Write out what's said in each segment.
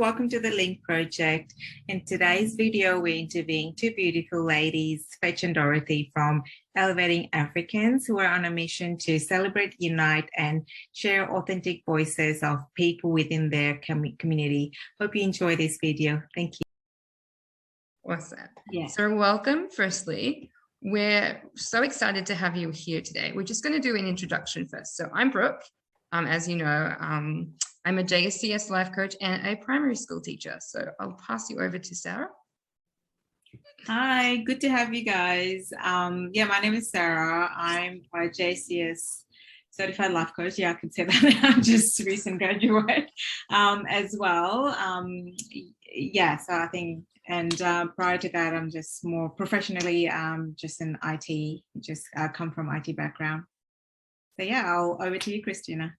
welcome to the Link Project. In today's video, we're interviewing two beautiful ladies, Fetch and Dorothy from Elevating Africans, who are on a mission to celebrate, unite, and share authentic voices of people within their community. Hope you enjoy this video. Thank you. Awesome. Yeah. So welcome, firstly. We're so excited to have you here today. We're just going to do an introduction first. So I'm Brooke. As you know, I'm a JSCS life coach and a primary school teacher. So I'll pass you over to Sarah. Hi, good to have you guys. My name is Sarah. I'm a JSCS certified life coach. Yeah, I could say that. I'm just a recent graduate as well. So I think, and prior to that, I'm just more professionally just in IT, just come from IT background. So yeah, over to you, Christina.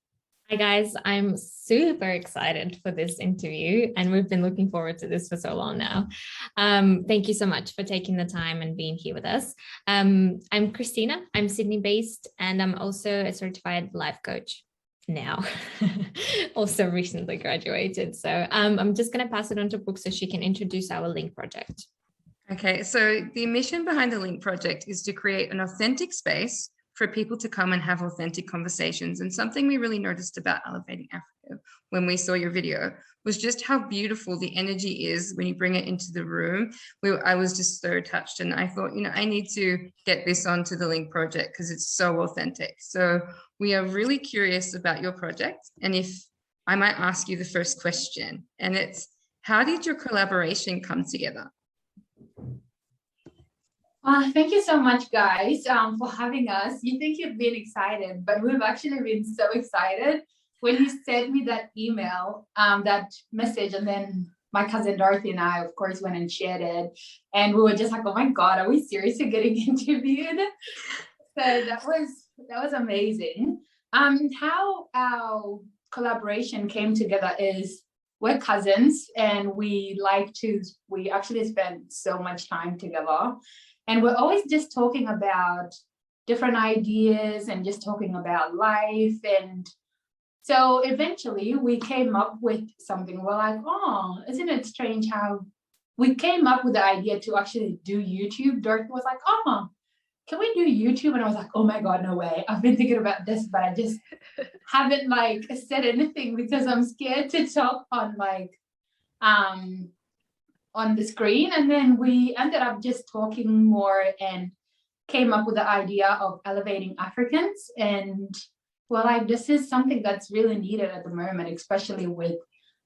Hi guys, I'm super excited for this interview and we've been looking forward to this for so long now. Thank you so much for taking the time and being here with us. I'm Christina, I'm Sydney based and I'm also a certified life coach now, also recently graduated. So I'm just going to pass it on to Brooke so she can introduce our Link project. Okay, so the mission behind the Link project is to create an authentic space for people to come and have authentic conversations. And something we really noticed about Elevating Africa when we saw your video was just how beautiful the energy is when you bring it into the room. I was just so touched and I thought, I need to get this onto the Link project because it's so authentic. So we are really curious about your project. And if I might ask you the first question, and it's, how did your collaboration come together? Thank you so much, guys, for having us. You think you've been excited, but we've actually been so excited when you sent me that email, that message, and then my cousin Dorothy and I, of course, went and shared it. And we were just like, oh my God, are we seriously getting interviewed? So that was amazing. How our collaboration came together is we're cousins and we actually spend so much time together. And we're always just talking about different ideas and just talking about life. And so eventually we came up with something. We're like, oh, isn't it strange how we came up with the idea to actually do YouTube? Dorothy was like, oh, can we do YouTube? And I was like, oh my God, no way. I've been thinking about this, but I just haven't said anything because I'm scared to talk on the screen. And then we ended up just talking more and came up with the idea of Elevating Africans. And this is something that's really needed at the moment, especially with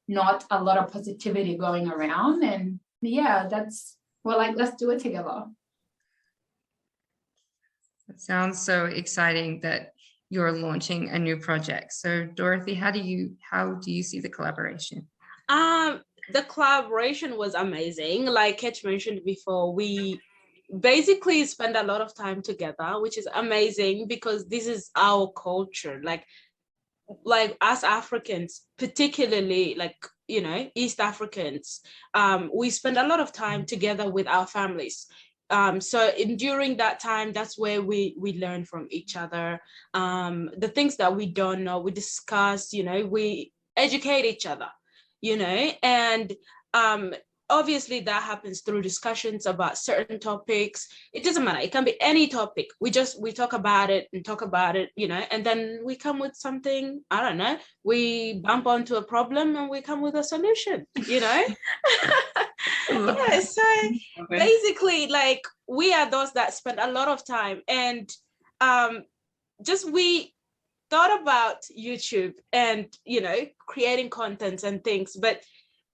not a lot of positivity going around. And yeah, let's do it together. It sounds so exciting that you're launching a new project. So Dorothy, how do you see the collaboration? The collaboration was amazing. Like Ketch mentioned before, we basically spend a lot of time together, which is amazing because this is our culture. Like us Africans, particularly East Africans, we spend a lot of time together with our families. During that time, that's where we learn from each other. The things that we don't know, we discuss, we educate each other. And obviously that happens through discussions about certain topics. It doesn't matter, it can be any topic. We talk about it, and then we come with something. I don't know, we bump onto a problem and we come with a solution. Yeah, so basically we are those that spend a lot of time and we thought about YouTube and creating contents and things, but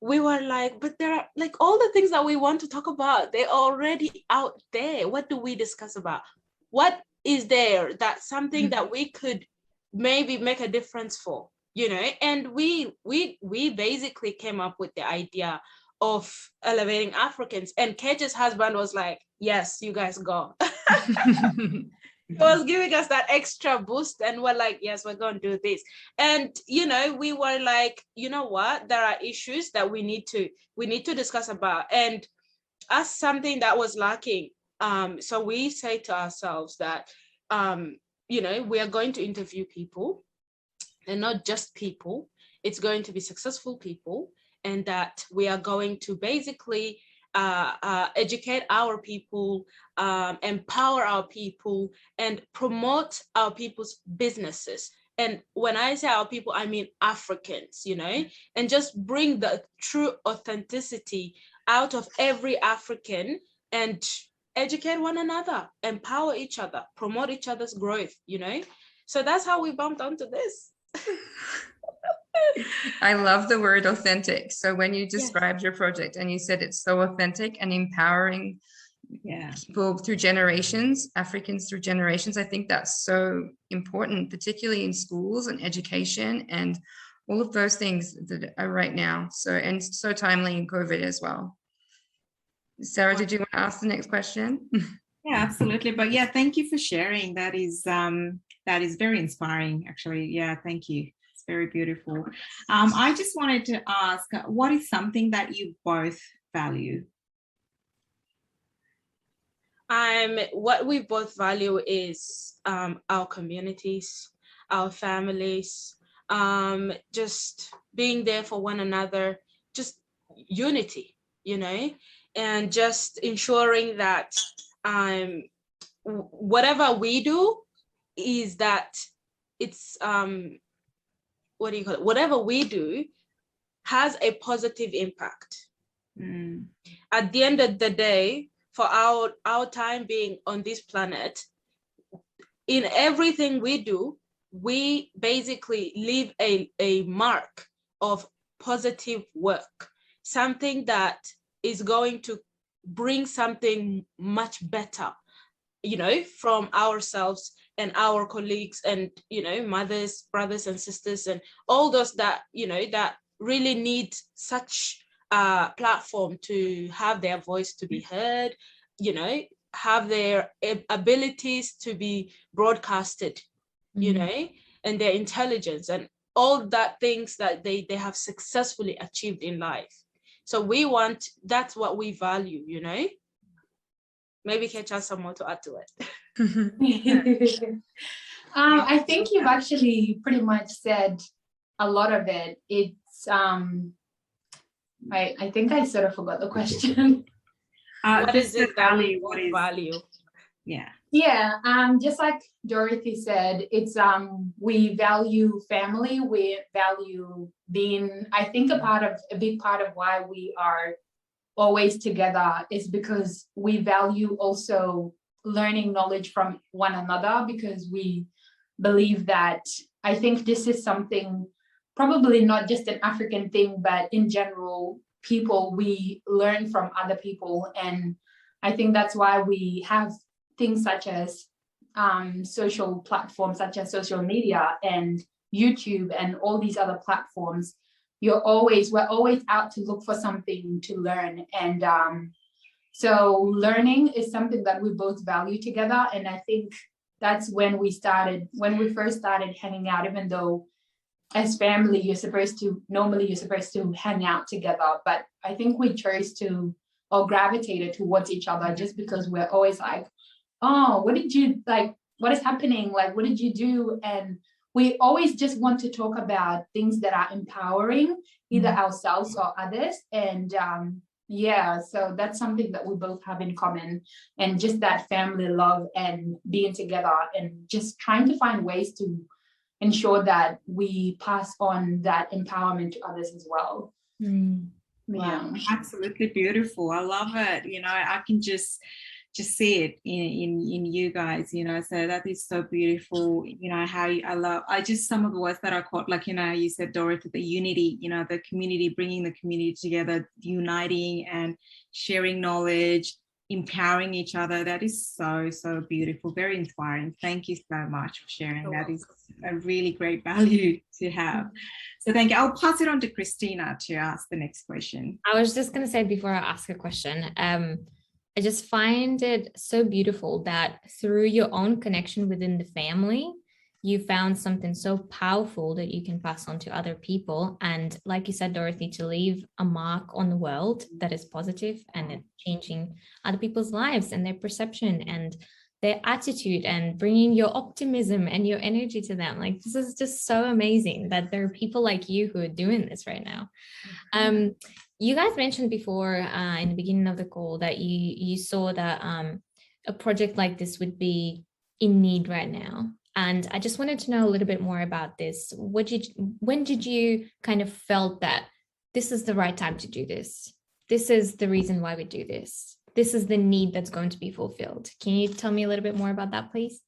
we were but there are all the things that we want to talk about, they're already out there. What do we discuss about? What is there that's something that we could maybe make a difference for, and we basically came up with the idea of Elevating Africans, and Ketch's husband was like, yes, you guys go. It was giving us that extra boost and we're like, yes, we're going to do this. And we were like, you know what, there are issues that we need to discuss about, and as something that was lacking, so we say to ourselves that we are going to interview people, and not just people. It's going to be successful people, and that we are going to basically educate our people, empower our people, and promote our people's businesses. And when I say our people, I mean Africans, and just bring the true authenticity out of every African and educate one another, empower each other, promote each other's growth, So that's how we bumped onto this. I love the word authentic. So when you described your project and you said it's so authentic and empowering people through generations, Africans through generations, I think that's so important, particularly in schools and education and all of those things that are right now. So, and so timely in COVID as well. Sarah, did you want to ask the next question? Yeah, absolutely. But yeah, thank you for sharing. That is very inspiring, actually. Yeah, thank you. It's very beautiful. I just wanted to ask, what is something that you both value? What we both value is our communities, our families, just being there for one another, just unity, and just ensuring that whatever we do is that it's whatever we do has a positive impact. At the end of the day, for our time being on this planet, in everything we do, we basically leave a mark of positive work, something that is going to bring something much better, from ourselves and our colleagues and, mothers, brothers and sisters, and all those that, that really need such platform to have their voice to be heard, have their abilities to be broadcasted, and their intelligence and all that things that they have successfully achieved in life. So that's what we value, Maybe Ketch has some more to add to it. I think you've actually pretty much said a lot of it. It's I think I sort of forgot the question. What is it that we value? Yeah, just like Dorothy said, it's we value family, we value being, I think a big part of why we are always together is because we value also learning knowledge from one another, because we believe that, I think this is something probably not just an African thing, but in general, people, we learn from other people. And I think that's why we have things such as social platforms, such as social media and YouTube and all these other platforms. We're always out to look for something to learn. And so learning is something that we both value together. And I think that's when we first started hanging out, even though as family, you're supposed to hang out together. But I think we chose to, or gravitated towards each other just because we're always like, oh, what is happening? Like, what did you do? And we always just want to talk about things that are empowering either ourselves or others. And so that's something that we both have in common, and just that family love and being together and just trying to find ways to ensure that we pass on that empowerment to others as well. Wow, absolutely beautiful. I love it. I can just see it in you guys, so that is so beautiful. I just, some of the words that I caught, like, you said, Dorothy, the unity, the community, bringing the community together, uniting and sharing knowledge, empowering each other. That is so, so beautiful, very inspiring. Thank you so much for sharing. That is a really great value to have. So thank you. I'll pass it on to Christina to ask the next question. I was just going to say, before I ask a question, I just find it so beautiful that through your own connection within the family, you found something so powerful that you can pass on to other people. And like you said, Dorothy, to leave a mark on the world that is positive and it's changing other people's lives and their perception and their attitude and bringing your optimism and your energy to them. Like, this is just so amazing that there are people like you who are doing this right now. You guys mentioned before in the beginning of the call that you saw that a project like this would be in need right now. And I just wanted to know a little bit more about this. When did you kind of felt that this is the right time to do this? This is the reason why we do this. This is the need that's going to be fulfilled. Can you tell me a little bit more about that, please?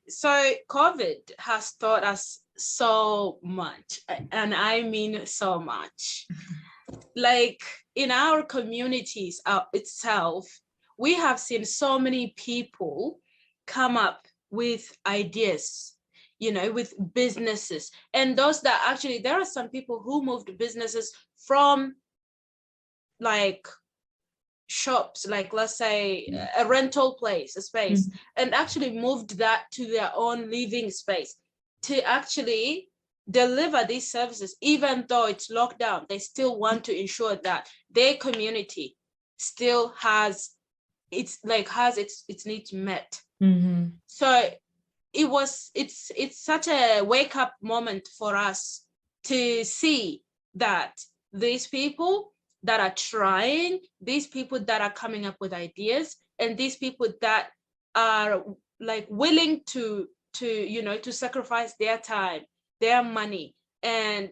So COVID has taught us so much, and I mean so much. Like in our communities itself, we have seen so many people come up with ideas, you know, with businesses, and those that actually, there are some people who moved businesses from like shops, like let's say a rental place, a space, and actually moved that to their own living space to actually deliver these services. Even though it's locked down, they still want to ensure that their community still has its needs met. So it's such a wake up moment for us to see that these people that are trying, these people that are coming up with ideas, and these people that are like willing to sacrifice their time, their money, and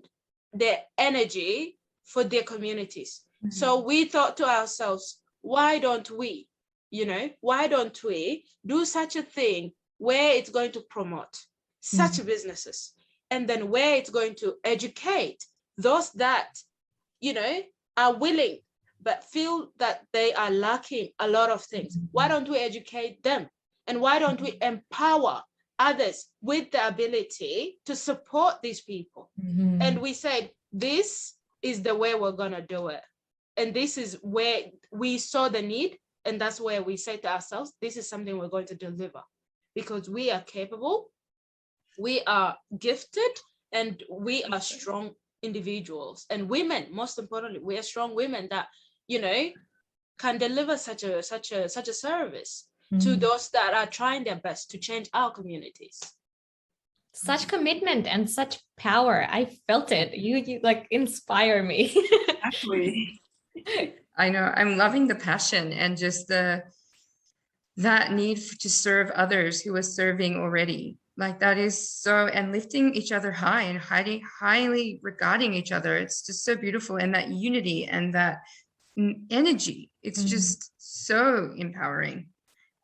their energy for their communities. So we thought to ourselves, why don't we do such a thing where it's going to promote such businesses, and then where it's going to educate those that, you know, are willing but feel that they are lacking a lot of things. Why don't we educate them? And why don't we empower others with the ability to support these people? And we said, this is the way we're gonna do it. And this is where we saw the need, and that's where we said to ourselves, this is something we're going to deliver, because we are capable, we are gifted, and we are strong individuals, and women, most importantly, we are strong women that, you know, can deliver such a service to those that are trying their best to change our communities. Such commitment and such power. I felt it. You like inspire me. Exactly. I know, I'm loving the passion and just that need to serve others who are serving already. Like that is so, and lifting each other high and highly regarding each other. It's just so beautiful. And that unity and that energy, it's just so empowering.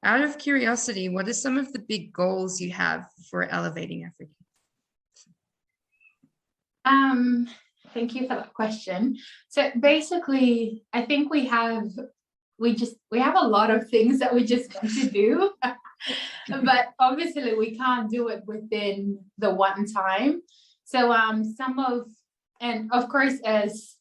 Out of curiosity, what are some of the big goals you have for Elevating Africa? Thank you for that question. So basically, I think we have a lot of things that we just want to do. But obviously we can't do it within the one time. So and of course, as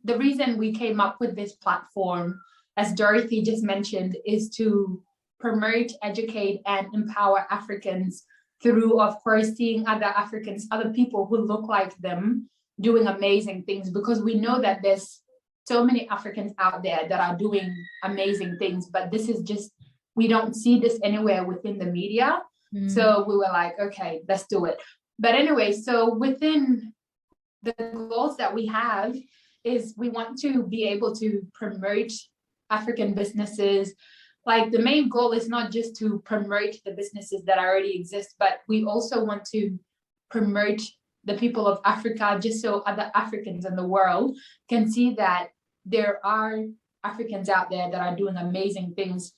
the reason we came up with this platform, as Dorothy just mentioned, is to promote, educate, and empower Africans through, of course, seeing other Africans, other people who look like them doing amazing things, because we know that there's so many Africans out there that are doing amazing things, but this is just, we don't see this anywhere within the media. So we were like, okay, let's do it. But anyway, so within the goals that we have is we want to be able to promote African businesses. Like the main goal is not just to promote the businesses that already exist, but we also want to promote the people of Africa, just so other Africans in the world can see that there are Africans out there that are doing amazing things.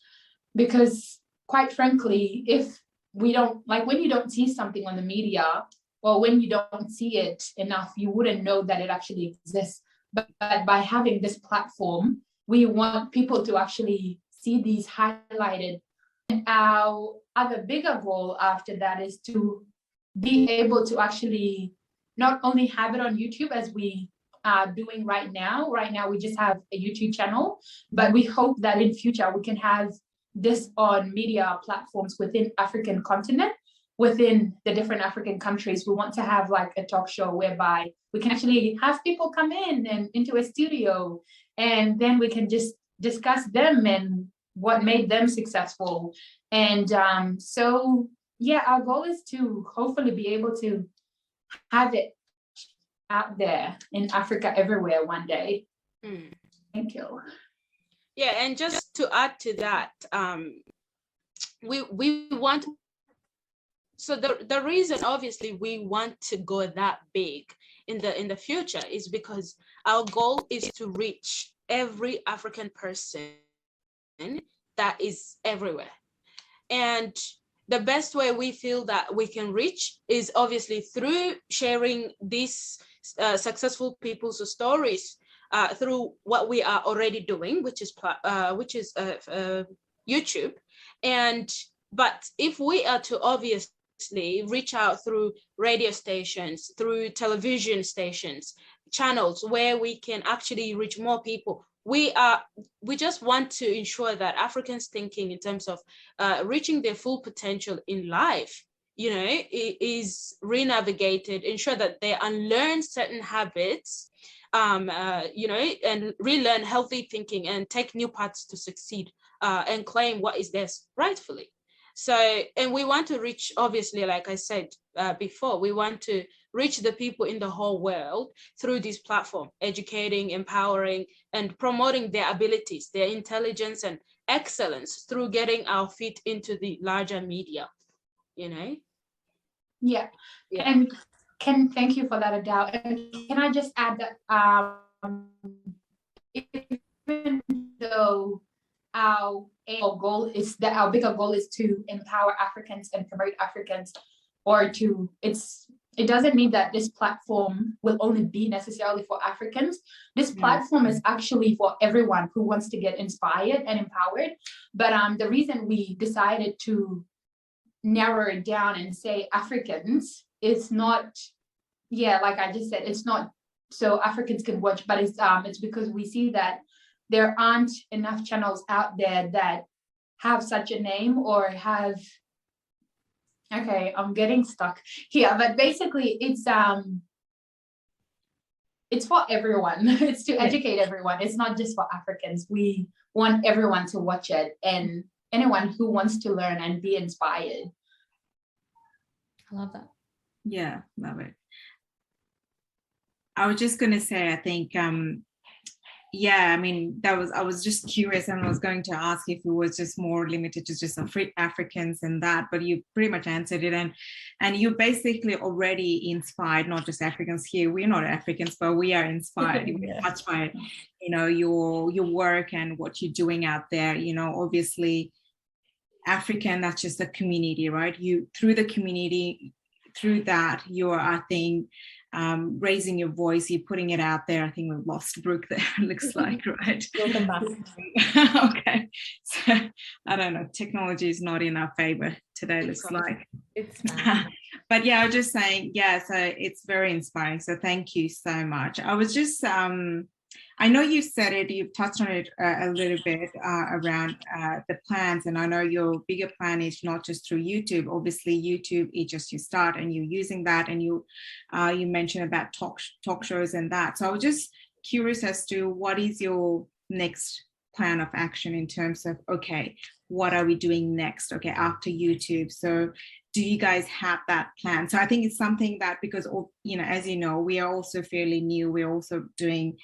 Because quite frankly, if we don't, like when you don't see something on the media, or when you don't see it enough, you wouldn't know that it actually exists. But by having this platform, we want people to actually see these highlighted. And our other bigger goal after that is to be able to actually not only have it on YouTube as we are doing right now. Right now, we just have a YouTube channel, but we hope that in future we can have this on media platforms within African continent, within the different African countries. We want to have like a talk show whereby we can actually have people come in and into a studio, and then we can just discuss them and what made them successful. And so yeah, our goal is to hopefully be able to have it out there in Africa everywhere one day. Thank you. Yeah, and just to add to that, we want, so the reason obviously we want to go that big in the future is because our goal is to reach every African person that is everywhere. And the best way we feel that we can reach is obviously through sharing these successful people's stories through what we are already doing, which is YouTube. But if we are to obviously reach out through radio stations, through television stations, channels where we can actually reach more people, we just want to ensure that Africans thinking in terms of reaching their full potential in life, you know, is renavigated, ensure that they unlearn certain habits, you know, and relearn healthy thinking and take new paths to succeed and claim what is theirs rightfully. So, and we want to reach, obviously, like I said before, we want to reach the people in the whole world through this platform, educating, empowering, and promoting their abilities, their intelligence and excellence through getting our feet into the larger media, you know? Yeah. And thank you for that, Adele. And can I just add that even though our goal is that our bigger goal is to empower Africans and promote Africans, or to it doesn't mean that this platform will only be necessarily for Africans. This platform is actually for everyone who wants to get inspired and empowered. But the reason we decided to narrow it down and say Africans is not, like I just said, it's not so Africans can watch, but it's because we see that there aren't enough channels out there that have such a name or have, okay, I'm getting stuck here, but basically it's for everyone. It's to educate everyone. It's not just for Africans. We want everyone to watch it and anyone who wants to learn and be inspired. I love that. Yeah, love it. I was just going to say, I think, I mean, I was just curious, and I was going to ask if it was just more limited to just Africans and that, but you pretty much answered it. And you basically already inspired not just Africans here. We're not Africans, but we are inspired. We're touched by, you know, your work and what you're doing out there. You know, obviously, African, that's just a community, right? You, through the community, through that, you're, I think, raising your voice, you're putting it out there. I think we've lost Brooke there, looks like, right? Welcome back. Okay, so I don't know, technology is not in our favor today, looks like. It's fine. But yeah, I was just saying, so it's very inspiring, so thank you so much. I was just I know you said it, you've touched on it a little bit around the plans, and I know your bigger plan is not just through YouTube. Obviously, YouTube is just your start, and you're using that, and you mentioned about talk shows and that. So I was just curious as to what is your next plan of action in terms of, okay, what are we doing next? Okay, after YouTube. So do you guys have that plan? So I think it's something that, because, you know, as you know, we are also fairly new. We're also doing,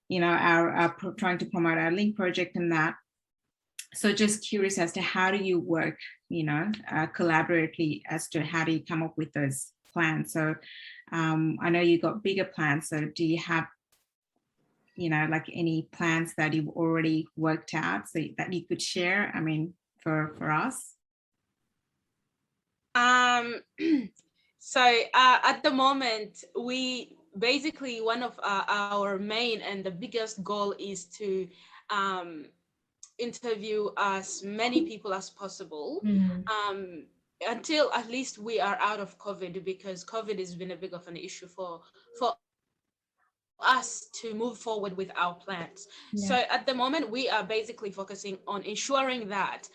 you know, our trying to promote our link project and that. So just curious as to how do you work, you know, collaboratively, as to how do you come up with those plans? So I know you got bigger plans. So do you have, you know, like any plans that you've already worked out so that you could share? I mean, for us. So at the moment, we basically, one of our main and the biggest goal is to interview as many people as possible until at least we are out of COVID, because COVID has been a big of an issue for us to move forward with our plans. Yeah. So at the moment, we are basically focusing on ensuring that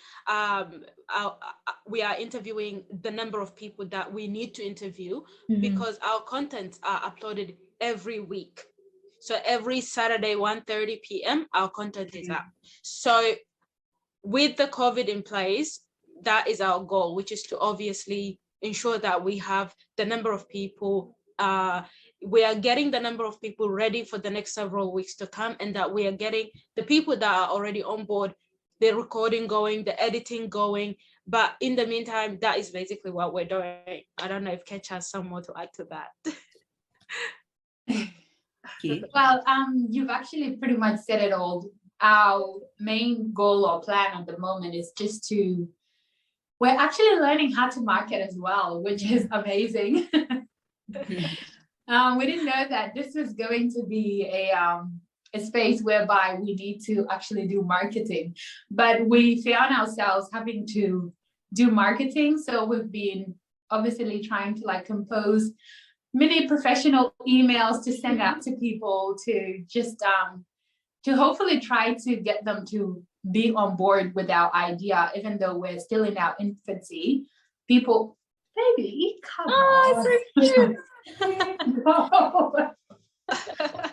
we are interviewing the number of people that we need to interview, because our contents are uploaded every week. So every Saturday, 1:30 p.m., our content is up. So with the COVID in place, that is our goal, which is to obviously ensure that we have the number of people, we are getting the number of people ready for the next several weeks to come, and that we are getting the people that are already on board, the recording going, the editing going. But in the meantime, that is basically what we're doing. I don't know if Ketch has some more to add to that. Well, you've actually pretty much said it all. Our main goal or plan at the moment is just to, we're actually learning how to market as well, which is amazing. We didn't know that this was going to be a space whereby we need to actually do marketing, but we found ourselves having to do marketing. So we've been obviously trying to like compose many professional emails to send out to people to just to hopefully try to get them to be on board with our idea, even though we're still in our infancy. People, baby, come on. So cute.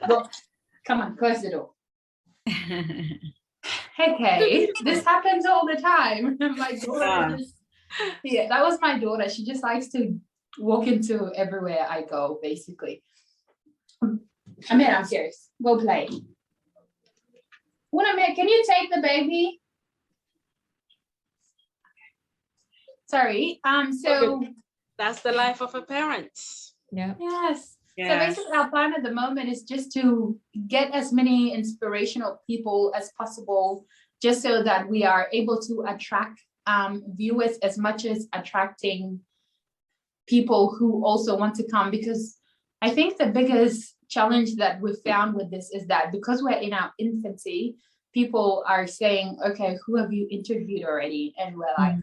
Go. Come on, close the door. Okay, this happens all the time. My daughter just, yeah, that was my daughter. She just likes to walk into everywhere I go, basically. I mean, I'm serious. Go play. Can you take the baby? Sorry. So that's the life of a parent. Yeah. yes. Yeah. So basically our plan at the moment is just to get as many inspirational people as possible, just so that we are able to attract viewers as much as attracting people who also want to come. Because I think the biggest challenge that we found with this is that because we're in our infancy, people are saying, okay, who have you interviewed already? And we're like,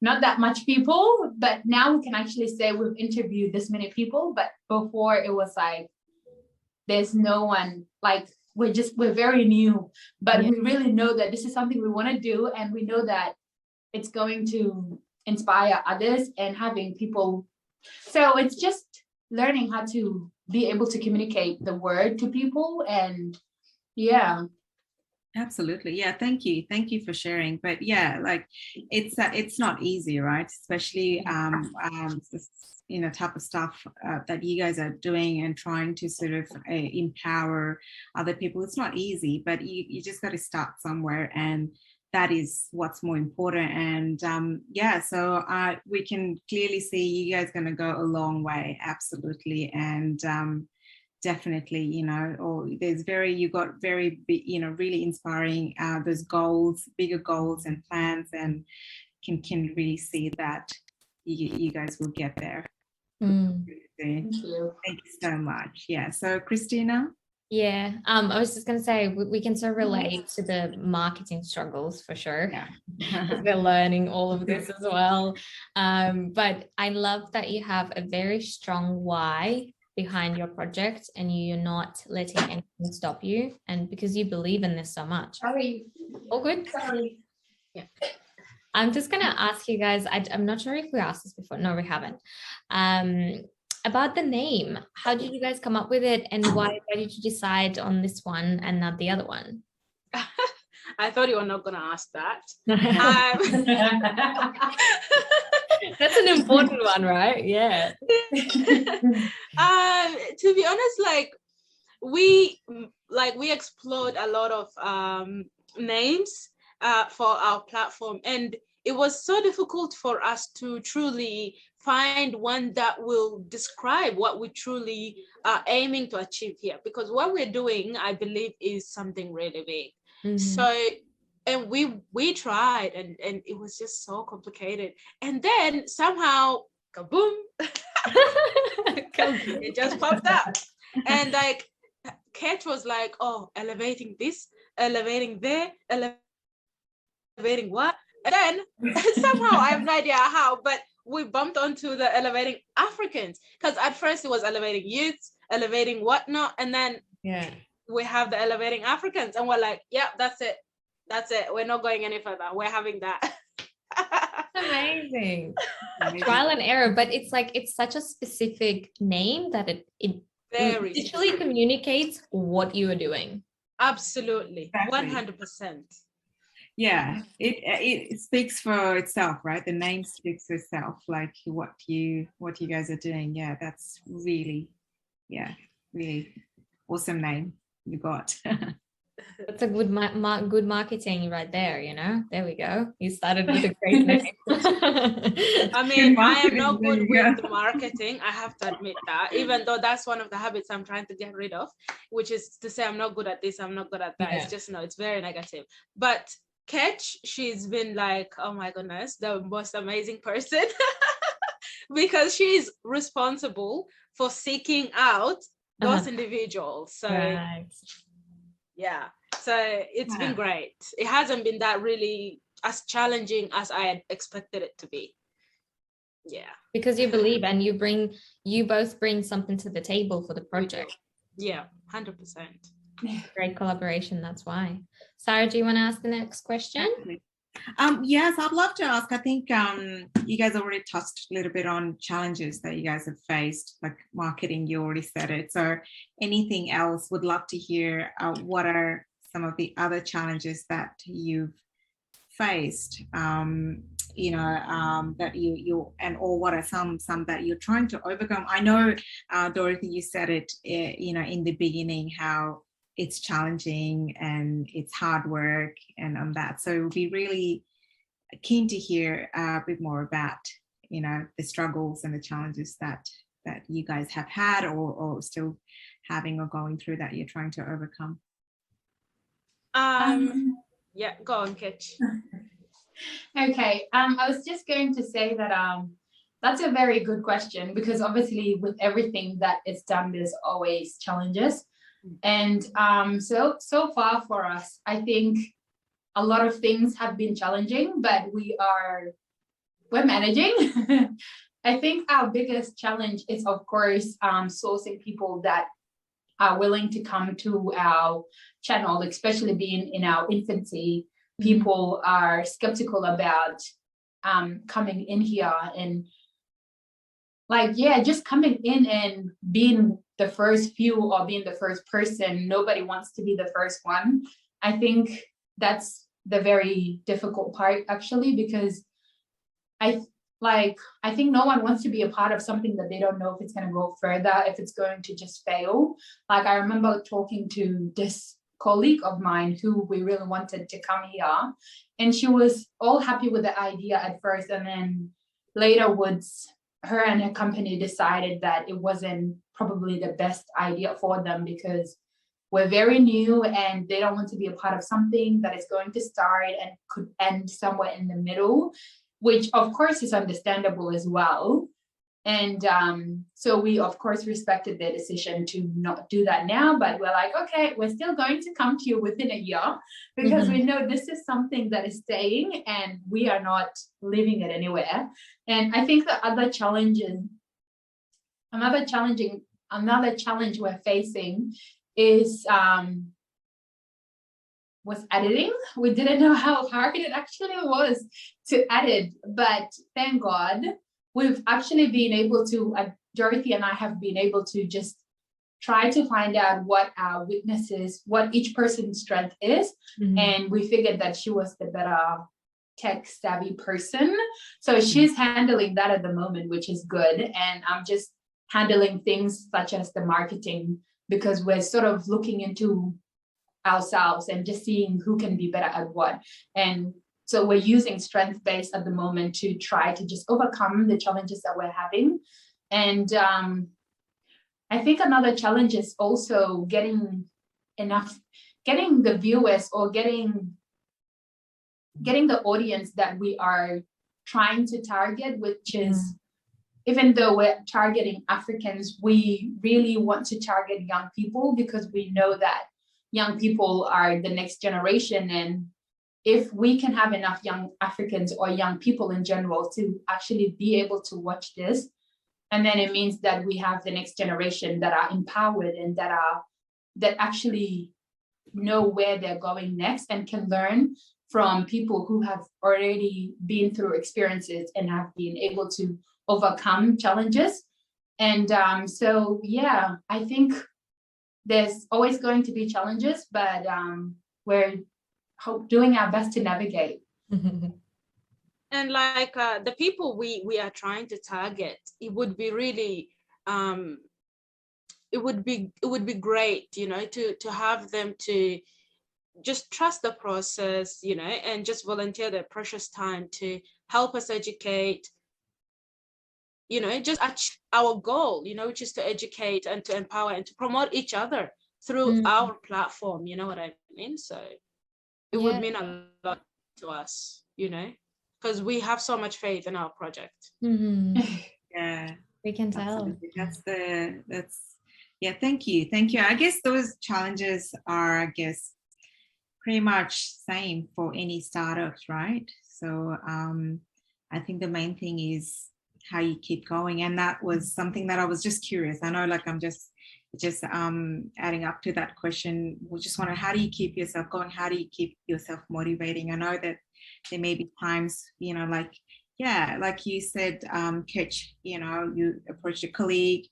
not that much people, but now we can actually say we've interviewed this many people. But before it was like, there's no one, like we're very new, but we really know that this is something we want to do. And we know that it's going to inspire others and having people. So it's just learning how to be able to communicate the word to people. And yeah. Absolutely. Yeah. Thank you. Thank you for sharing. But yeah, like it's not easy, right? Especially, this, type of stuff that you guys are doing and trying to sort of empower other people. It's not easy, but you just got to start somewhere, and that is what's more important. And yeah, so we can clearly see you guys going to go a long way. Absolutely. And definitely, you got very big, really inspiring those goals, bigger goals and plans, and can really see that you guys will get there. Thank you. Thank you so much. Yeah. So Christina. Yeah, I was just going to say we can so relate to the marketing struggles for sure. Yeah. We're learning all of this as well. But I love that you have a very strong why behind your project, and you're not letting anything stop you, and because you believe in this so much. Sorry. All good? Sorry. Yeah. I'm just going to ask you guys, I'm not sure if we asked this before. No, we haven't. About the name, how did you guys come up with it, and why did you decide on this one and not the other one? I thought you were not going to ask that. That's an important one, right? Yeah. To be honest, we explored a lot of names for our platform, and it was so difficult for us to truly find one that will describe what we truly are aiming to achieve here, because what we're doing, I believe, is something really big. Mm-hmm. So, and we tried, and it was just so complicated. And then somehow, kaboom, it just popped up. And Kate was like, oh, elevating this, elevating there, elevating what? And then somehow, I have no idea how, but we bumped onto the elevating Africans, because at first it was elevating youths, elevating whatnot, and then we have the elevating Africans, and we're like, yeah, that's it. We're not going any further. We're having that. Amazing. Trial and error, but it's such a specific name that it literally communicates what you are doing. Absolutely. 100%. yeah, it speaks for itself, right? The name speaks for itself, like what you guys are doing. Yeah, that's really, yeah, really awesome name you got. That's a good good marketing right there, you know. There we go. You started with a great name. I mean, I am marketing, not there good you with go. the marketing. I have to admit that, even though that's one of the habits I'm trying to get rid of, which is to say I'm not good at this, I'm not good at that. Yeah. It's just, no, it's very negative. But Ketch, she's been like, oh my goodness, the most amazing person because she's responsible for seeking out those individuals. So Right. yeah, so it's been Yeah. great. It hasn't been that really as challenging as I had expected it to be. Yeah, Because you believe and you both bring something to the table for the project. yeah, 100%. Great collaboration, that's why. Sarah, do you want to ask the next question? Yes, I'd love to ask. I think you guys already touched a little bit on challenges that you guys have faced, like marketing, you already said it. So anything else, would love to hear what are some of the other challenges that you've faced, that you and or what are some that you're trying to overcome. I know, Dorothy, you said it, in the beginning, how it's challenging and it's hard work and on that. So we'll be really keen to hear a bit more about, the struggles and the challenges that you guys have had or still having or going through that you're trying to overcome. Yeah, go on, Ketch. Okay, I was just going to say that that's a very good question, because obviously with everything that is done, there's always challenges. And so far for us, I think a lot of things have been challenging, but we're managing. I think our biggest challenge is, of course, sourcing people that are willing to come to our channel, especially being in our infancy. People are skeptical about coming in here and just coming in and being the first few or being the first person. Nobody wants to be the first one. I think that's the very difficult part, actually, because I think no one wants to be a part of something that they don't know if it's going to go further, if it's going to just fail. Like, I remember talking to this colleague of mine who we really wanted to come here, and she was all happy with the idea at first, and then later her and her company decided that it wasn't probably the best idea for them, because we're very new and they don't want to be a part of something that is going to start and could end somewhere in the middle, which of course is understandable as well. And so we, of course, respected their decision to not do that now, but we're like, okay, we're still going to come to you within a year, because we know this is something that is staying and we are not leaving it anywhere. And I think the other challenge we're facing is was editing. We didn't know how hard it actually was to edit, but thank God we've actually been able to, Dorothy and I have been able to just try to find out what our weaknesses, what each person's strength is. And we figured that she was the better tech savvy person. So she's handling that at the moment, which is good. And I'm just handling things such as the marketing, because we're sort of looking into ourselves and just seeing who can be better at what. And so we're using strength-based at the moment to try to just overcome the challenges that we're having. And I think another challenge is also getting the viewers or getting the audience that we are trying to target, which is, even though we're targeting Africans, we really want to target young people, because we know that young people are the next generation. And if we can have enough young Africans or young people in general to actually be able to watch this, and then it means that we have the next generation that are empowered and that actually know where they're going next and can learn from people who have already been through experiences and have been able to overcome challenges. And so, yeah, I think there's always going to be challenges, but we're doing our best to navigate. And like the people we are trying to target, it would be really it would be great, you know, to have them to just trust the process, you know, and just volunteer their precious time to help us educate, you know, just achieve our goal, you know, which is to educate and to empower and to promote each other through our platform, you know what I mean? So it would mean a lot to us, you know, because we have so much faith in our project. Yeah, we can tell. Absolutely. That's yeah, thank you. I guess those challenges are, I guess, pretty much same for any startups, right? So I think the main thing is how you keep going, and that was something that I was just curious. I know, like, I'm just adding up to that question. We just wonder, how do you keep yourself going? How do you keep yourself motivating? I know that there may be times, you know, like, yeah, like you said, Ketch, you know, you approached a colleague,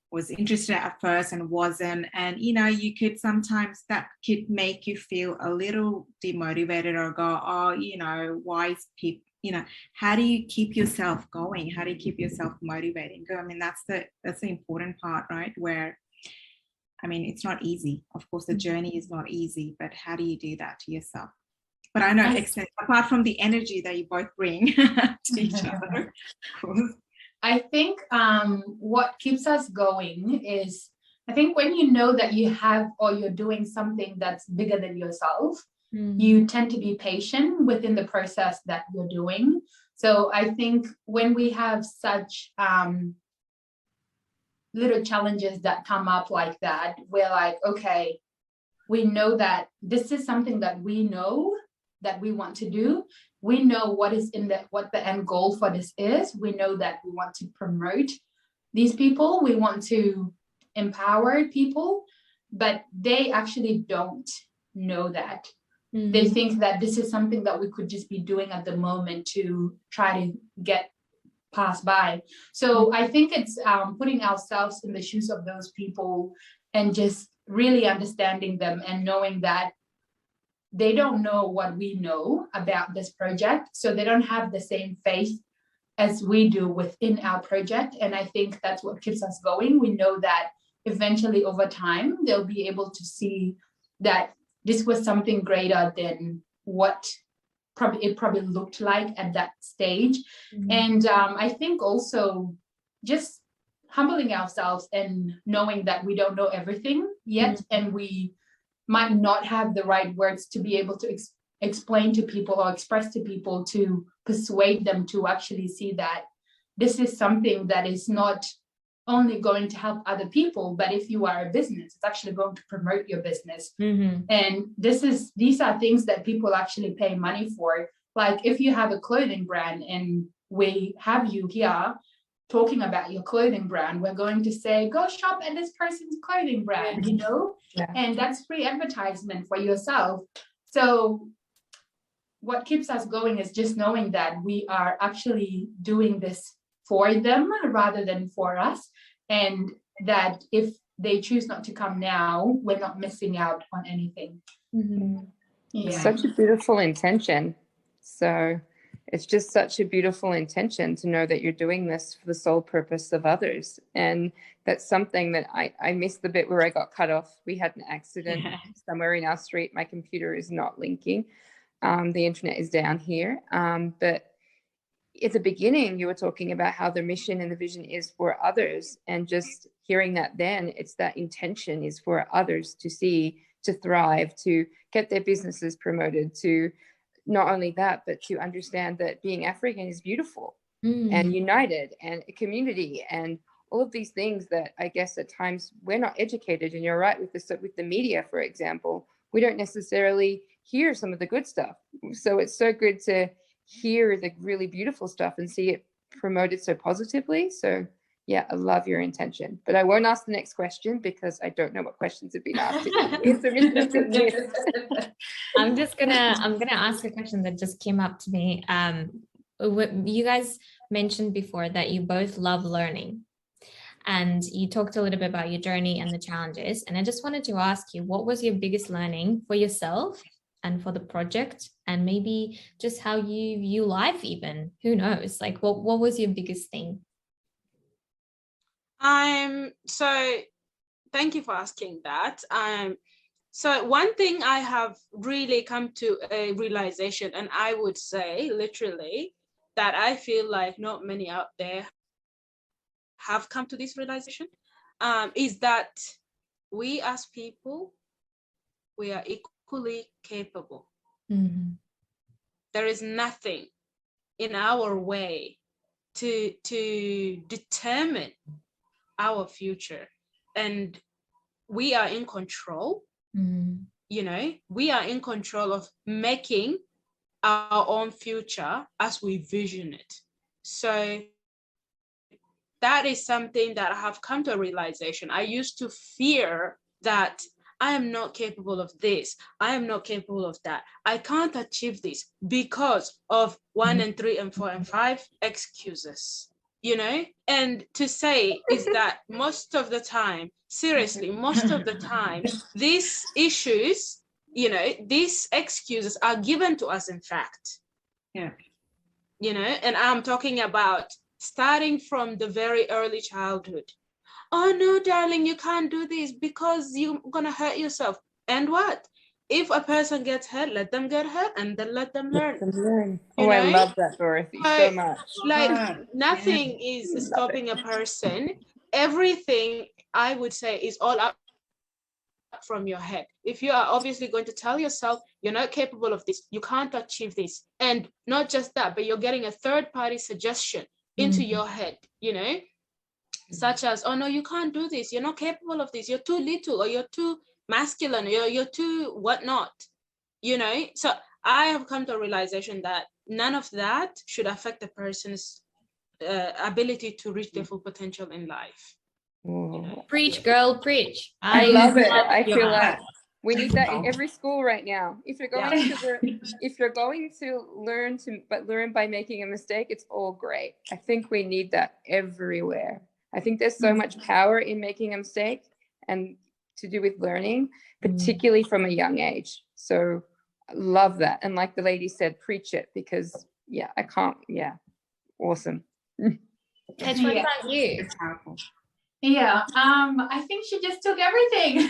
was interested at first and wasn't, and you know, you could sometimes, that could make you feel a little demotivated or go, oh, you know, why is people, you know, how do you keep yourself going? How do you keep yourself motivating? I mean, that's the important part, right? Where, I mean, it's not easy. Of course, the journey is not easy, but how do you do that to yourself? But I know, apart from the energy that you both bring to each other, of course. I think what keeps us going is, I think when you know that you have or you're doing something that's bigger than yourself, you tend to be patient within the process that you're doing. So I think when we have such little challenges that come up like that, we're like, okay, we know that this is something that we know that we want to do. We know what the end goal for this is. We know that we want to promote these people. We want to empower people, but they actually don't know that. They think that this is something that we could just be doing at the moment to try to get passed by. So I think it's putting ourselves in the shoes of those people and just really understanding them and knowing that they don't know what we know about this project, so they don't have the same faith as we do within our project. And I think that's what keeps us going. We know that eventually over time, they'll be able to see that this was something greater than what it probably looked like at that stage. And I think also just humbling ourselves and knowing that we don't know everything yet, and we might not have the right words to be able to explain to people or express to people to persuade them to actually see that this is something that is not only going to help other people, but if you are a business, it's actually going to promote your business. And these are things that people actually pay money for. Like if you have a clothing brand and we have you here talking about your clothing brand, we're going to say, go shop at this person's clothing brand, you know? And that's free advertisement for yourself. So what keeps us going is just knowing that we are actually doing this for them rather than for us. And that if they choose not to come now, we're not missing out on anything. It's such a beautiful intention. So it's just such a beautiful intention to know that you're doing this for the sole purpose of others. And that's something that I missed the bit where I got cut off. We had an accident somewhere in our street. My computer is not linking. The internet is down here. But at the beginning, you were talking about how the mission and the vision is for others. And just hearing that then, it's that intention is for others to see, to thrive, to get their businesses promoted, to not only that, but to understand that being African is beautiful and united and a community and all of these things that I guess at times we're not educated. And you're right, with the media, for example, we don't necessarily hear some of the good stuff. So it's so good to hear the really beautiful stuff and see it promoted so positively. So yeah, I love your intention, but I won't ask the next question because I don't know what questions have been asked. I'm gonna ask a question that just came up to me. You guys mentioned before that you both love learning, and you talked a little bit about your journey and the challenges. And I just wanted to ask you, what was your biggest learning for yourself and for the project, and maybe just how you view life even. Who knows? Like, what was your biggest thing? So thank you for asking that. So one thing I have really come to a realization, and I would say literally that I feel like not many out there have come to this realization, is that we as people, we are equally capable. Mm-hmm. There is nothing in our way to determine our future, and we are in control. Mm-hmm. You know, we are in control of making our own future as we vision it. So that is something that I have come to a realization. I used to fear that I am not capable of this, I am not capable of that, I can't achieve this because of 1 and 3 and 4 and 5 excuses, you know. And to say is that most of the time, seriously, most of the time, these issues, you know, these excuses are given to us, in fact. Yeah. You know, and I'm talking about starting from the very early childhood. Oh no, darling, you can't do this because you're gonna hurt yourself. And what? If a person gets hurt, let them get hurt and then let them learn. Oh, I love that, Dorothy, so much. Like nothing is stopping a person. Everything, I would say, is all up from your head. If you are obviously going to tell yourself you're not capable of this, you can't achieve this, and not just that, but you're getting a third-party suggestion into your head, you know, such as, oh no, you can't do this, you're not capable of this, you're too little, or you're too masculine, or you're too whatnot, you know. So I have come to a realization that none of that should affect a person's ability to reach their full potential in life. Preach, girl, preach. I love it. I feel like we need that in every school right now. If you're going to learn by making a mistake, it's all great. I think we need that everywhere. I think there's so much power in making a mistake and to do with learning, particularly from a young age. So I love that. And like the lady said, preach it, because I can't. Yeah, awesome. Catch what about you? It's powerful. Yeah, I think she just took everything.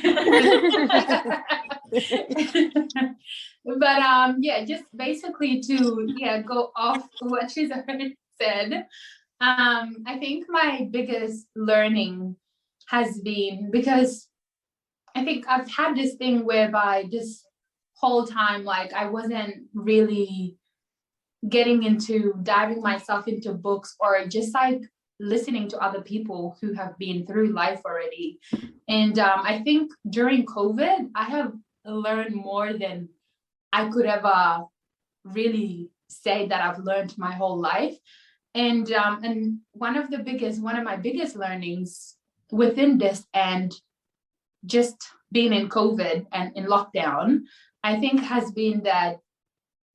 But just basically to go off what she's already said. I think my biggest learning has been, because I think I've had this thing whereby this whole time, like, I wasn't really getting into diving myself into books or just like listening to other people who have been through life already. And I think during COVID, I have learned more than I could ever really say that I've learned my whole life. And one of my biggest learnings within this, and just being in COVID and in lockdown, I think has been that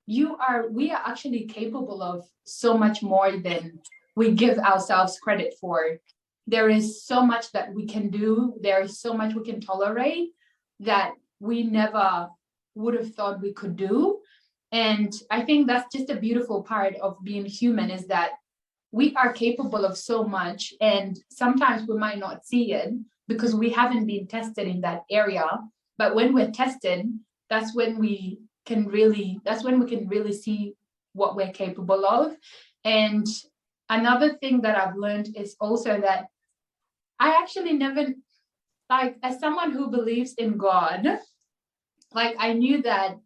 we are actually capable of so much more than we give ourselves credit for. There is so much that we can do. There is so much we can tolerate that we never would have thought we could do. And I think that's just a beautiful part of being human, is that we are capable of so much. And sometimes we might not see it because we haven't been tested in that area. But when we're tested, that's when we can really see what we're capable of. And another thing that I've learned is also that I actually never, like, as someone who believes in God, like, I knew that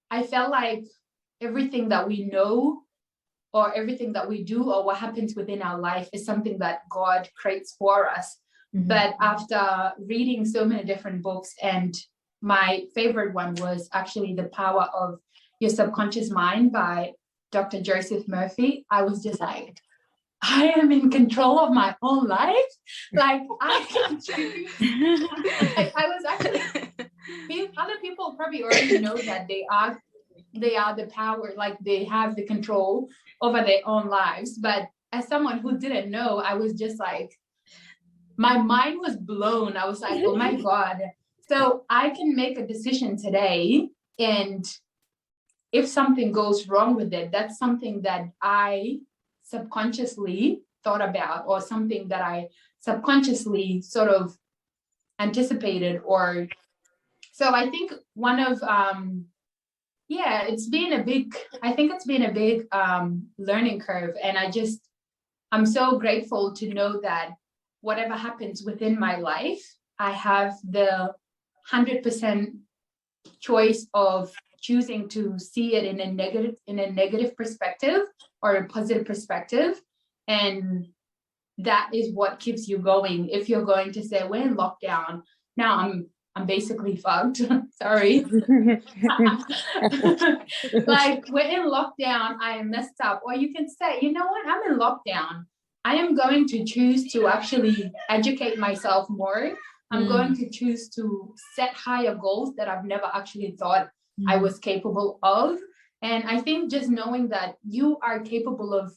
I felt like everything that we know or everything that we do or what happens within our life is something that God creates for us. But after reading so many different books, and my favorite one was actually The Power of Your Subconscious Mind by Dr. Joseph Murphy, I was just like, I am in control of my own life. Like, I can choose. Like, I was actually, other people probably already know that they are the power, like they have the control over their own lives. But as someone who didn't know, I was just like, my mind was blown. I was like, oh my God. So I can make a decision today And if something goes wrong with it, that's something that I subconsciously thought about, or something that I subconsciously sort of anticipated. Or so I think one of it's been a big learning curve. And I'm so grateful to know that whatever happens within my life, I have the 100% choice of choosing to see it in a negative perspective or a positive perspective. And that is what keeps you going. If you're going to say, we're in lockdown now, I'm basically fucked. Sorry. Like, we're in lockdown, I am messed up. Or you can say, you know what, I'm in lockdown. I am going to choose to actually educate myself more. I'm going to choose to set higher goals that I've never actually thought I was capable of. And I think just knowing that you are capable of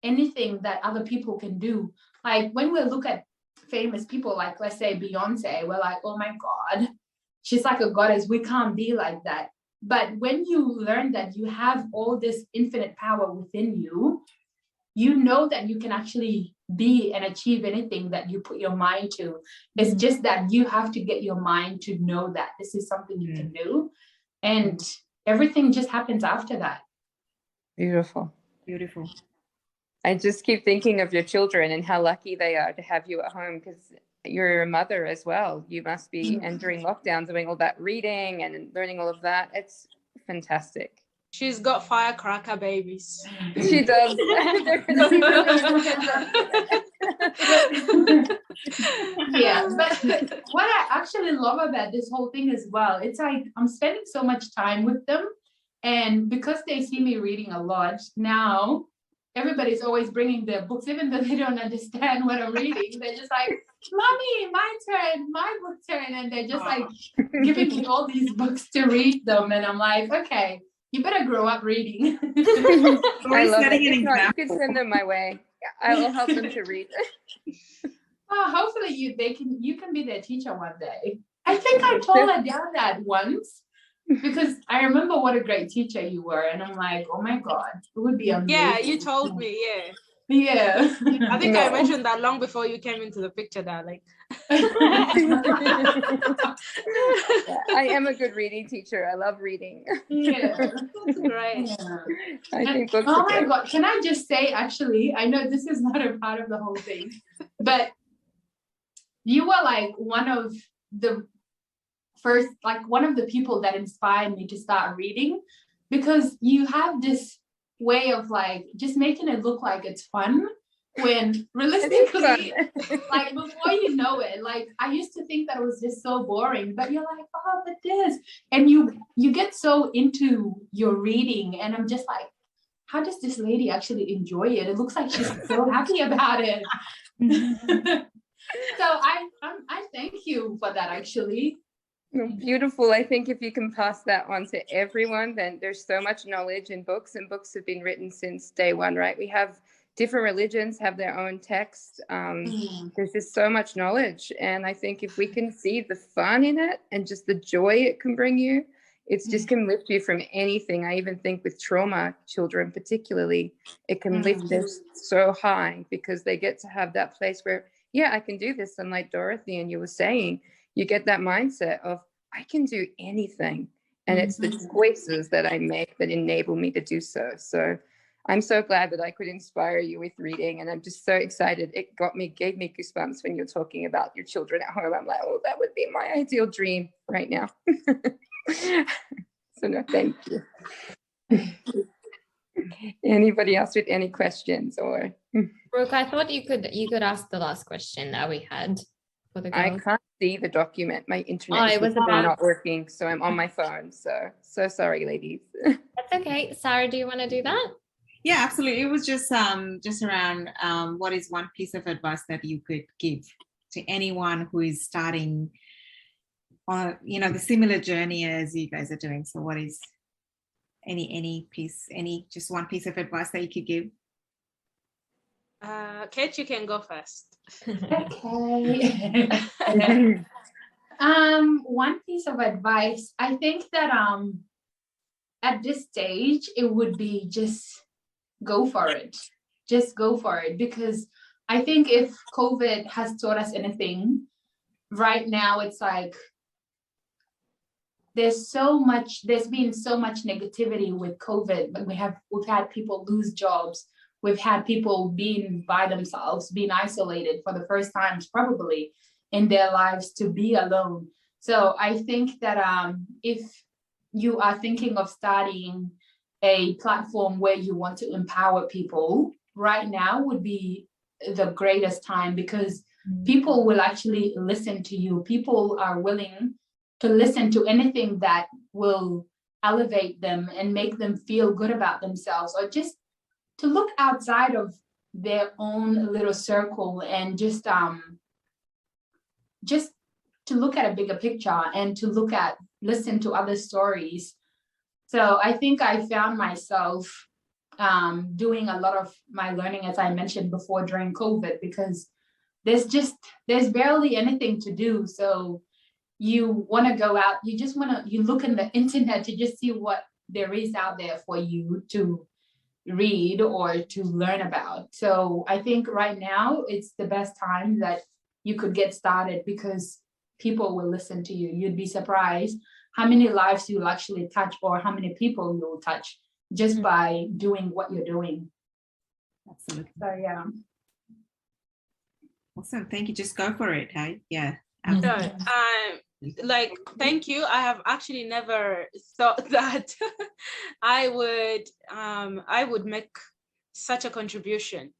anything that other people can do. Like, when we look at famous people, like, let's say Beyonce, we're like, oh my God, she's like a goddess. We can't be like that. But when you learn that you have all this infinite power within you, you know that you can actually be and achieve anything that you put your mind to. It's just that you have to get your mind to know that this is something you can do. And everything just happens after that. Beautiful. Beautiful. I just keep thinking of your children and how lucky they are to have you at home, because you're a mother as well. You must be, and during lockdown, doing all that reading and learning all of that. It's fantastic. She's got firecracker babies. She does. Yeah, but what I actually love about this whole thing as well, it's like I'm spending so much time with them, and because they see me reading a lot now, everybody's always bringing their books, even though they don't understand what I'm reading. They're just like, mommy, my turn, my book turn, and they're just like giving me all these books to read them, and I'm like, okay, you better grow up reading. I love it. If not, you can send them my way. I'll help them to read. Hopefully you can be their teacher one day. I think I told Adele that once, because I remember what a great teacher you were, and I'm like, oh my God, it would be amazing. Yeah, you told me, yeah. Yeah. I think I mentioned that long before you came into the picture, darling. I am a good reading teacher. I love reading. Yeah. That's great. Yeah. I think books oh are my great. God, can I just say, actually, I know this is not a part of the whole thing, but you were like one of the people that inspired me to start reading, because you have this way of like just making it look like it's fun, when realistically like before you know it, like I used to think that it was just so boring, but you're like, oh, but this, and you get so into your reading, and I'm just like, how does this lady actually enjoy it? It looks like she's so happy about it. So I thank you for that, actually. Beautiful. I think if you can pass that on to everyone, then there's so much knowledge in books, and books have been written since day one, right? We have different religions have their own texts. There's just so much knowledge. And I think if we can see the fun in it and just the joy it can bring you, it's just can lift you from anything. I even think with trauma children particularly, it can lift us so high, because they get to have that place where, yeah, I can do this. And like Dorothy and you were saying, you get that mindset of, I can do anything. And it's the choices that I make that enable me to do so. So I'm so glad that I could inspire you with reading. And I'm just so excited. It gave me goosebumps when you're talking about your children at home. I'm like, oh, that would be my ideal dream right now. So no, thank you. Anybody else with any questions? Or Brooke, I thought you could ask the last question that we had for the girls. I can't see the document. My internet is not working, so I'm on my phone. So sorry, ladies. That's okay. Sarah, do you want to do that? Yeah, absolutely. It was just around what is one piece of advice that you could give to anyone who is starting on, the similar journey as you guys are doing. So what is just one piece of advice that you could give? Kate, you can go first. Okay. One piece of advice, I think that at this stage, it would be just go for it. Just go for it. Because I think if COVID has taught us anything, right now it's like there's been so much negativity with COVID, but we've had people lose jobs. We've had people being by themselves, being isolated for the first times probably in their lives, to be alone. So I think that if you are thinking of starting a platform where you want to empower people, right now would be the greatest time, because people will actually listen to you. People are willing to listen to anything that will elevate them and make them feel good about themselves, or just to look outside of their own little circle and just to look at a bigger picture and to listen to other stories. So I think I found myself doing a lot of my learning, as I mentioned before, during COVID, because there's barely anything to do. So you want to go out, you look in the internet to just see what there is out there for you to read or to learn about. So I think right now it's the best time that you could get started, because people will listen to you. You'd be surprised how many lives you'll actually touch, or how many people you'll touch just by doing what you're doing. Absolutely. So yeah. Awesome. Thank you. Just go for it. Hey? Yeah. No, Absolutely. like, thank you. I have actually never thought that I would make such a contribution,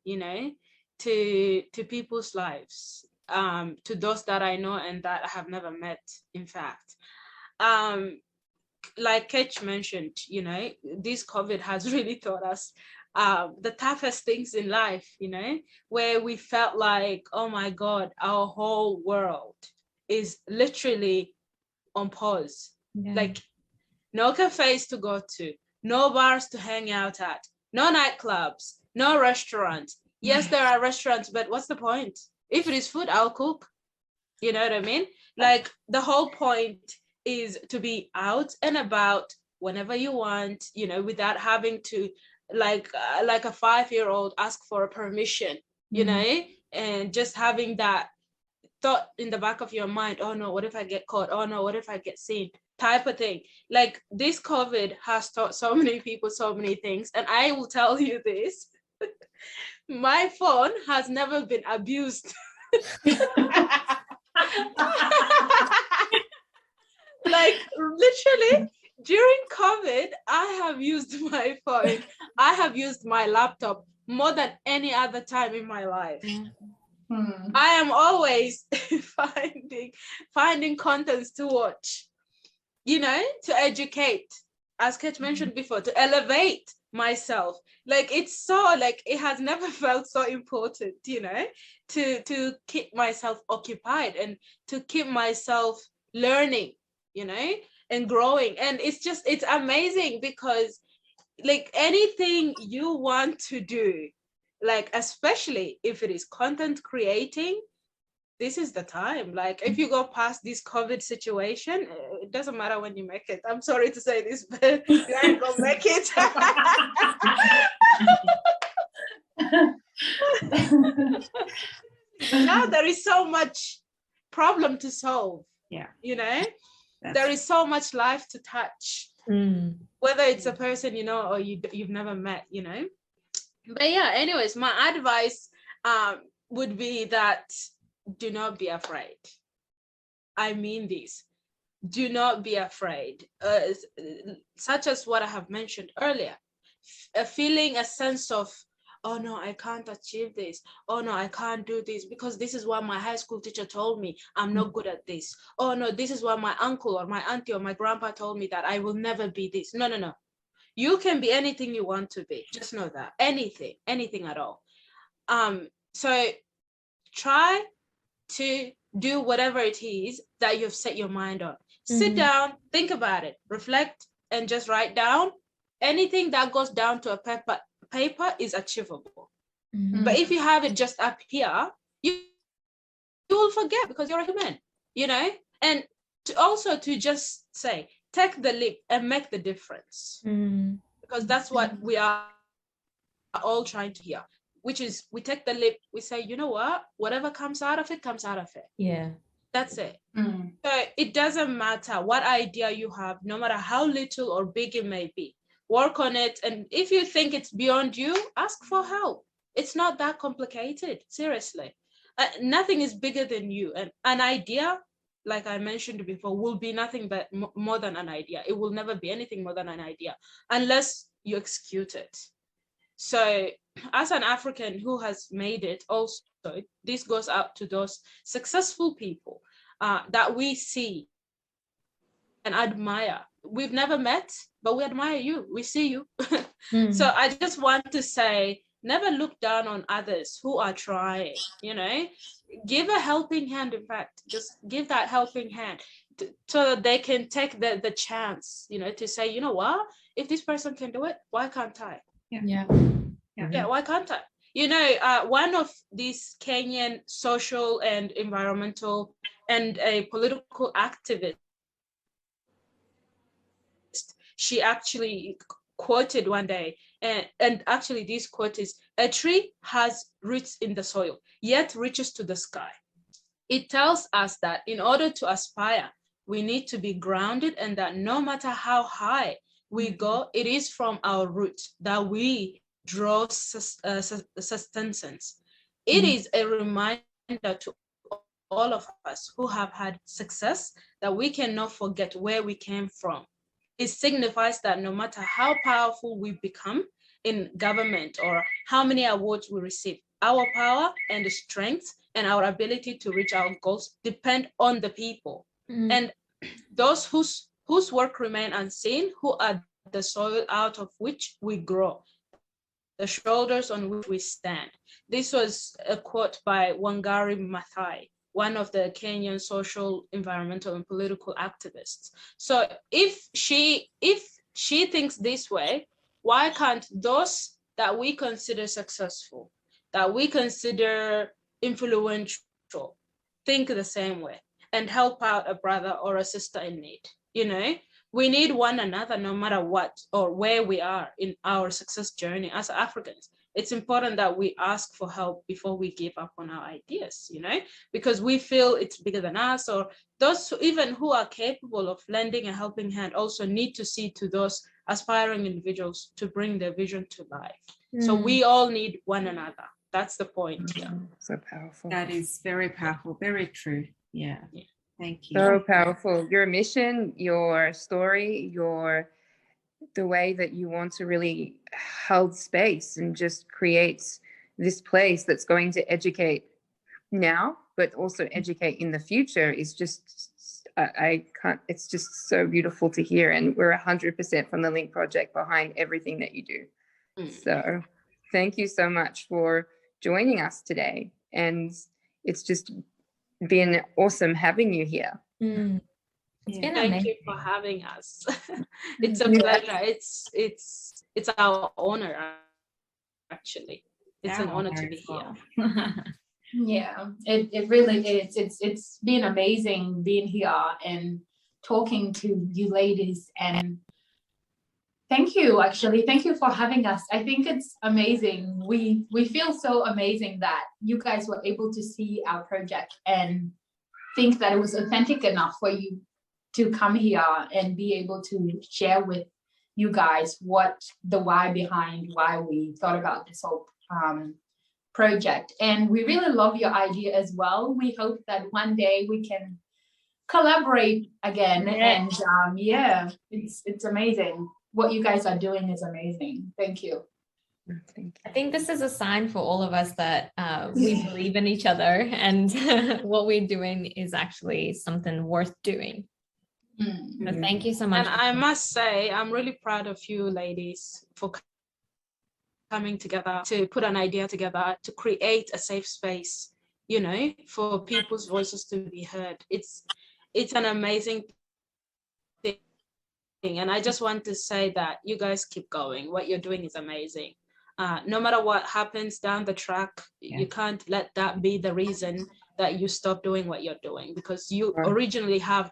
to people's lives, to those that I know and that I have never met, in fact. Like Ketch mentioned, this COVID has really taught us the toughest things in life, where we felt like, oh my God, our whole world is literally on pause. Yeah. Like, no cafes to go to, no bars to hang out at, no nightclubs, no restaurants. Yes, there are restaurants, but what's the point? If it is food, I'll cook. You know what I mean? Like, the whole point is to be out and about whenever you want, without having to, like a 5-year-old ask for a permission, and just having that thought in the back of your mind, oh no, what if I get caught? Oh no, what if I get seen? Type of thing. Like, this COVID has taught so many people so many things. And I will tell you this, my phone has never been abused. Like, literally during COVID, I have used my phone, I have used my laptop more than any other time in my life. I am always finding contents to watch, to educate, as Kate mentioned before, to elevate myself. Like, it's so, like, it has never felt so important, to keep myself occupied and to keep myself learning, and growing. And it's amazing, because like, anything you want to do, like, especially if it is content creating, this is the time. Like, if you go past this COVID situation, it doesn't matter when you make it. I'm sorry to say this, but you ain't gonna make it. Now there is so much problem to solve. Yeah. There is so much life to touch, whether it's a person, or you've never met, But yeah, anyways, my advice would be that do not be afraid. I mean this. Do not be afraid. Such as what I have mentioned earlier, feeling a sense of, oh no, I can't achieve this. Oh no, I can't do this because this is what my high school teacher told me. I'm not good at this. Oh no, this is what my uncle or my auntie or my grandpa told me, that I will never be this. No. You can be anything you want to be. Just know that. Anything at all. So try to do whatever it is that you've set your mind on. Sit down, think about it, reflect, and just write down. Anything that goes down to a paper is achievable. But if you have it just up here, you will forget, because you're a human, And to just say, take the leap and make the difference. Because that's what we are all trying to hear, which is we take the leap, we say, you know what, whatever comes out of it, comes out of it. Yeah. That's it. So it doesn't matter what idea you have, no matter how little or big it may be, work on it. And if you think it's beyond you, ask for help. It's not that complicated, seriously. Nothing is bigger than you. And an idea, like I mentioned before, will be nothing but more than an idea. It will never be anything more than an idea unless you execute it. So as an African who has made it also, this goes out to those successful people that we see and admire. We've never met, but we admire you. We see you. So I just want to say, never look down on others who are trying, you know, give a helping hand. In fact, just give that helping hand so that they can take the chance, you know, to say, you know what, if this person can do it, why can't I? Yeah. Why can't I? You know, one of these Kenyan social and environmental and a political activist, she actually quoted one day, and actually this quote is, a tree has roots in the soil, yet reaches to the sky. It tells us that in order to aspire, we need to be grounded, and that no matter how high we go, it is from our roots that we draw sustenance. It is a reminder to all of us who have had success that we cannot forget where we came from. It signifies that no matter how powerful we become in government or how many awards we receive, our power and strength and our ability to reach our goals depend on the people. And those whose work remain unseen, who are the soil out of which we grow, the shoulders on which we stand. This was a quote by Wangari Maathai, one of the Kenyan social, environmental, and political activists. So if she thinks this way, why can't those that we consider successful, that we consider influential, think the same way and help out a brother or a sister in need? You know, we need one another no matter what or where we are in our success journey as Africans. It's important that we ask for help before we give up on our ideas, you know, because we feel it's bigger than us, or those even who are capable of lending a helping hand also need to see to those aspiring individuals to bring their vision to life. So we all need one another. That's the point. Yeah. So powerful. That is very powerful, very true. Yeah. Thank you. So powerful. Your mission, your story, the way that you want to really hold space and just create this place that's going to educate now, but also educate in the future is just, it's just so beautiful to hear. And we're 100% from the Link Project behind everything that you do. So thank you so much for joining us today. And it's just been awesome having you here. It's been Thank amazing. you for having us. It's a pleasure. It's our honor, actually. It's an honor to be here. Yeah, it really is. It's been amazing being here and talking to you ladies, and thank you, actually. Thank you for having us. I think it's amazing. We feel so amazing that you guys were able to see our project and think that it was authentic enough for you to come here and be able to share with you guys what the why behind why we thought about this whole project. And we really love your idea as well. We hope that one day we can collaborate again. And it's amazing. What you guys are doing is amazing. Thank you. I think this is a sign for all of us that we believe in each other, and what we're doing is actually something worth doing. So thank you so much. And I must say, I'm really proud of you ladies for coming together to put an idea together to create a safe space, you know, for people's voices to be heard. It's an amazing thing. And I just want to say that you guys keep going. What you're doing is amazing. No matter what happens down the track, you can't let that be the reason that you stop doing what you're doing, because you Right. originally have,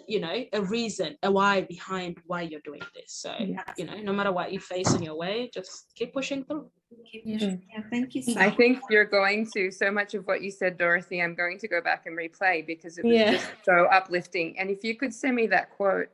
you know, a reason, a why behind why you're doing this. So, you know, no matter what you face in your way, just keep pushing through. Yeah, thank you so I much. think you're going to, so much of what you said, Dorothy, I'm going to go back and replay because it was Yeah. just so uplifting. And if you could send me that quote,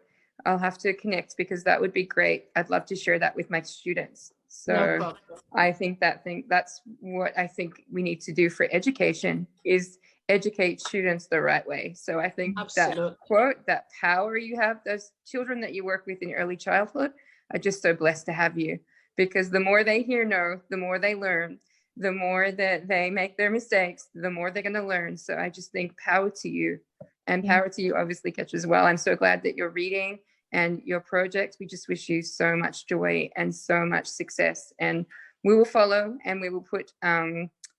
I'll have to connect because that would be great. I'd love to share that with my students. So No problem. I think that's what I think we need to do for education is educate students the right way. So I think Absolutely. that quote, that power you have, those children that you work with in early childhood are just so blessed to have you, because the more they hear no, the more they learn, the more that they make their mistakes, the more they're going to learn. So I just think power to you, and power to you, obviously, Ketch, as well. I'm so glad that you're reading and your project. We just wish you so much joy and so much success. And we will follow, and we will put,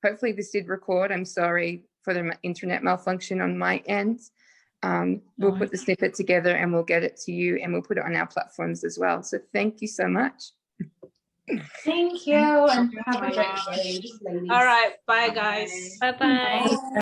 hopefully this did record. I'm sorry for the internet malfunction on my end. We'll put the snippet together and we'll get it to you, and we'll put it on our platforms as well. So thank you so much. Thank you, and have a great day, ladies. All right. Bye, guys. Bye-bye. Bye.